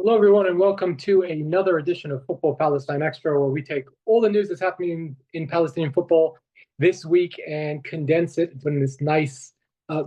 Hello, everyone, and welcome to another edition of Football Palestine Extra, where we take all the news that's happening in Palestinian football this week and condense it in this nice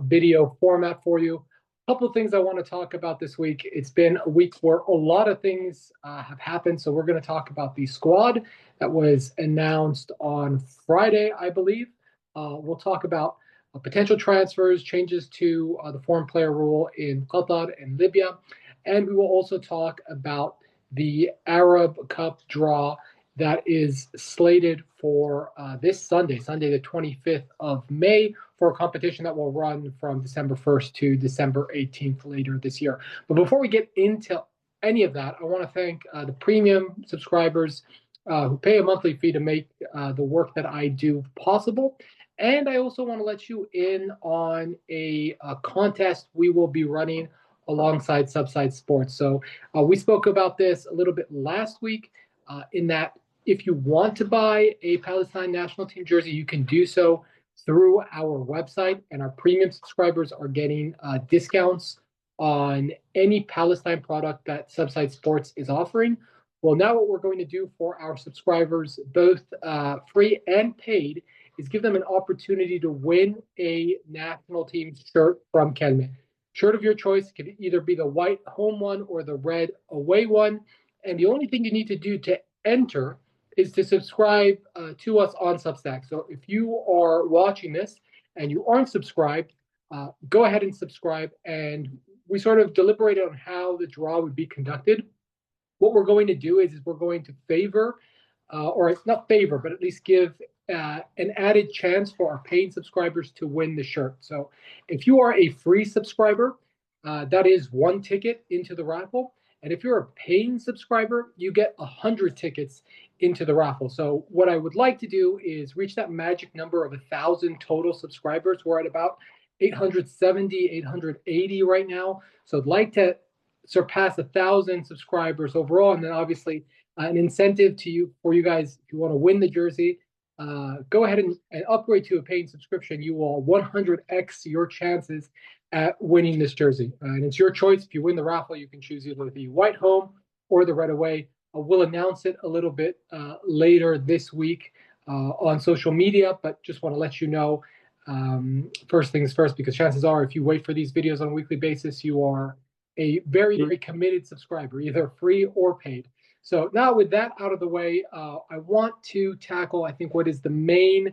video format for you. A couple of things I want to talk about this week. It's been a week where a lot of things have happened, so we're going to talk about the squad that was announced on Friday, I believe. We'll talk about potential transfers, changes to the foreign player rule in Qatar and Libya. And we will also talk about the Arab Cup draw that is slated for this Sunday, Sunday the 25th of May, for a competition that will run from December 1st to December 18th later this year. But before we get into any of that, I want to thank the premium subscribers who pay a monthly fee to make the work that I do possible. And I also want to let you in on a contest we will be running alongside Subside Sports. So we spoke about this a little bit last week in that if you want to buy a Palestine national team jersey, you can do so through our website, and our premium subscribers are getting discounts on any Palestine product that Subside Sports is offering. Well, now what we're going to do for our subscribers, both free and paid, is give them an opportunity to win a national team shirt from Kelme. Shirt of your choice can either be the white home one or the red away one. And the only thing you need to do to enter is to subscribe to us on Substack. So if you are watching this and you aren't subscribed, go ahead and subscribe. And we sort of deliberated on how the draw would be conducted. What we're going to do is we're going to favor, or it's not favor, but at least give an added chance for our paying subscribers to win the shirt. So if you are a free subscriber, that is one ticket into the raffle. And if you're a paying subscriber, you get 100 tickets into the raffle. So what I would like to do is reach that magic number of 1,000 total subscribers. We're at about 870, 880 right now. So I'd like to surpass 1,000 subscribers overall. And then obviously an incentive for you guys, if you want to win the jersey, go ahead and upgrade to a paying subscription. You will 100x your chances at winning this jersey. And it's your choice. If you win the raffle, you can choose either the white home or the red away. We'll announce it a little bit later this week on social media, but just want to let you know first things first, because chances are if you wait for these videos on a weekly basis, you are a very, very committed subscriber, either free or paid. So now with that out of the way, I want to tackle, I think, what is the main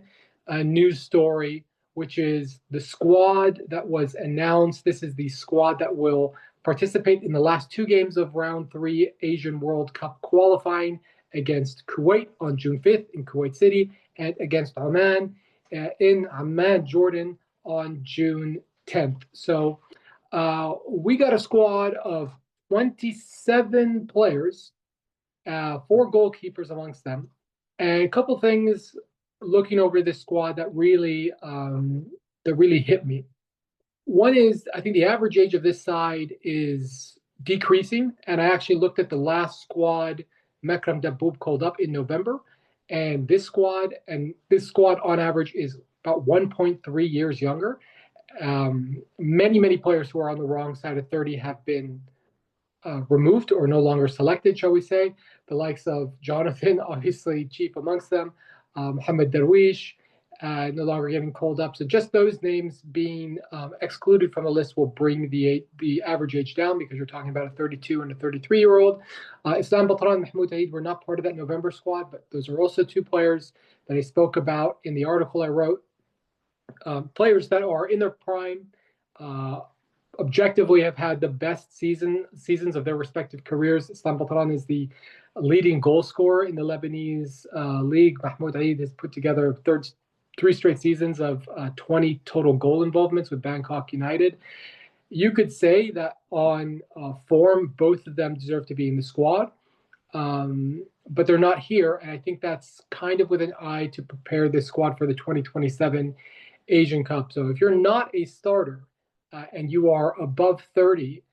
news story, which is the squad that was announced. This is the squad that will participate in the last two games of round 3 Asian World Cup qualifying against Kuwait on June 5th in Kuwait City and against Oman in Amman, Jordan on June 10th. So we got a squad of 27 players, 4 goalkeepers amongst them, and a couple things looking over this squad that really hit me. One is, I think the average age of this side is decreasing, and I actually looked at the last squad Mekram Daboub called up in November, and this squad on average is about 1.3 years younger. Many players who are on the wrong side of 30 have been removed or no longer selected, shall we say. The likes of Jonathan, obviously chief amongst them, Mohamed Darwish, no longer getting called up. So just those names being excluded from the list will bring the average age down, because you're talking about a 32 and a 33-year-old. Islam Batran and Mahmoud Aid were not part of that November squad, but those are also 2 players that I spoke about in the article I wrote. Players that are in their prime, objectively have had the best seasons of their respective careers. Islam Batran is the leading goal scorer in the Lebanese league. Mahmoud Aid has put together 3 straight seasons of 20 total goal involvements with Bangkok United. You could say that on form, both of them deserve to be in the squad, but they're not here. And I think that's kind of with an eye to prepare this squad for the 2027 Asian Cup. So if you're not a starter and you are above 30,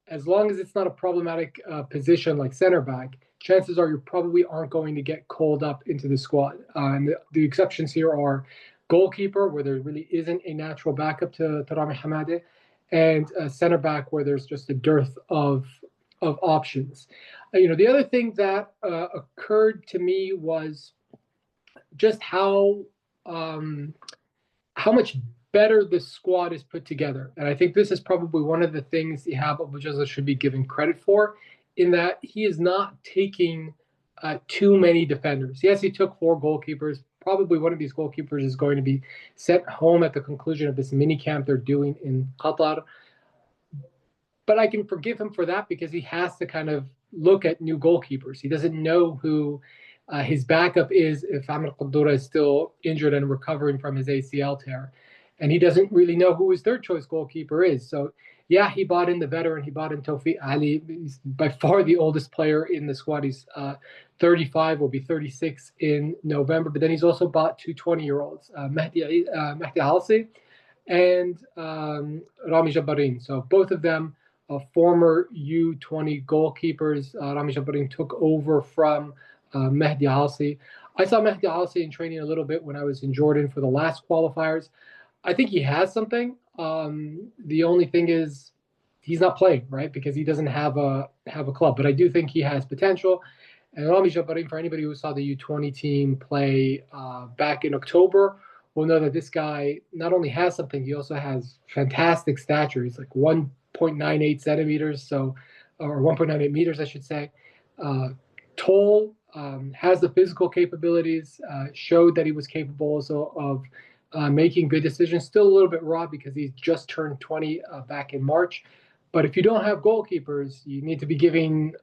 as long as it's not a problematic position like center back, chances are you probably aren't going to get called up into the squad. And the exceptions here are goalkeeper, where there really isn't a natural backup to Rami Hamade, and center back, where there's just a dearth of of options. The other thing that occurred to me was just how much better the squad is put together. And I think this is probably one of the things Ihab Abu Jazza should be given credit for, in that he is not taking too many defenders. Yes, he took 4 goalkeepers. Probably one of these goalkeepers is going to be sent home at the conclusion of this mini camp they're doing in Qatar. But I can forgive him for that because he has to kind of look at new goalkeepers. He doesn't know who his backup is if Amr Qaddura is still injured and recovering from his ACL tear. And he doesn't really know who his third choice goalkeeper is. So, yeah, he bought in the veteran. He bought in Tawfiq Ali. He's by far the oldest player in the squad. He's 35, will be 36 in November. But then he's also bought 2 20-year-olds, Mahdi Halsi and Rami Jabbarin. So both of them former U20 goalkeepers. Rami Jabbarin took over from Mahdi Halsi. I saw Mahdi Halsi in training a little bit when I was in Jordan for the last qualifiers. I think he has something. The only thing is he's not playing, right? Because he doesn't have a club. But I do think he has potential. And Rami Jabbarin, for anybody who saw the U20 team play back in October, will know that this guy not only has something, he also has fantastic stature. He's like 1.98 centimeters, or 1.98 meters, I should say. Tall, has the physical capabilities, showed that he was capable also of making good decisions. Still a little bit raw because he's just turned 20 back in March. But if you don't have goalkeepers, you need to be giving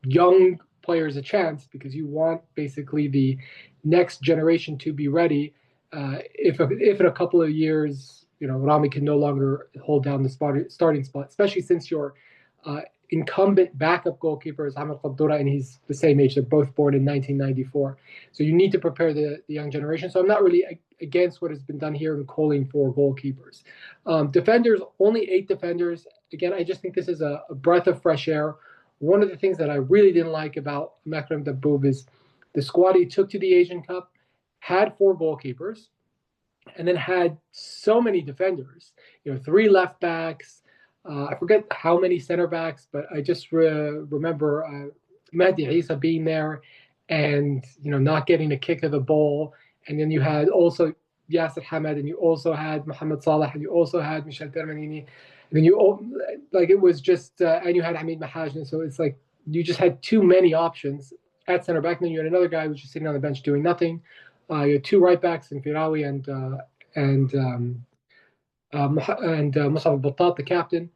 young players a chance, because you want basically the next generation to be ready. If in a couple of years, Rami can no longer hold down the starting spot, especially since your incumbent backup goalkeeper is Ahmed Qaddura, and he's the same age. They're both born in 1994. So you need to prepare the young generation. So I'm not really against what has been done here in calling for goalkeepers. Defenders, only 8 defenders. Again, I just think this is a breath of fresh air. One of the things that I really didn't like about Makram Dabbouh is the squad he took to the Asian Cup had 4 goalkeepers and then had so many defenders, 3 left backs. I forget how many center backs, but I just remember Mehdi Isa being there and, not getting a kick of the ball. And then you had also Yasser Hamad, and you also had Mohamed Salah, and you also had Michel Termanini. And then it was just, and you had Hamid Mahajni. So it's like you just had too many options at center back. And then you had another guy who was just sitting on the bench doing nothing. You had 2 right backs in Firawi and Musab Battat, the captain.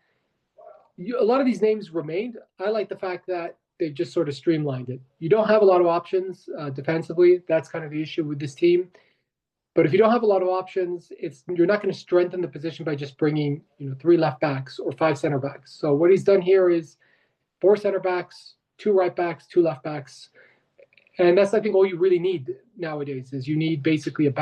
A lot of these names remained. I like the fact that they just sort of streamlined it. You don't have a lot of options defensively. That's kind of the issue with this team. But if you don't have a lot of options, you're not going to strengthen the position by just bringing 3 left backs or 5 center backs. So what he's done here is 4 center backs, 2 right backs, 2 left backs. And that's, I think, all you really need nowadays is you need basically a back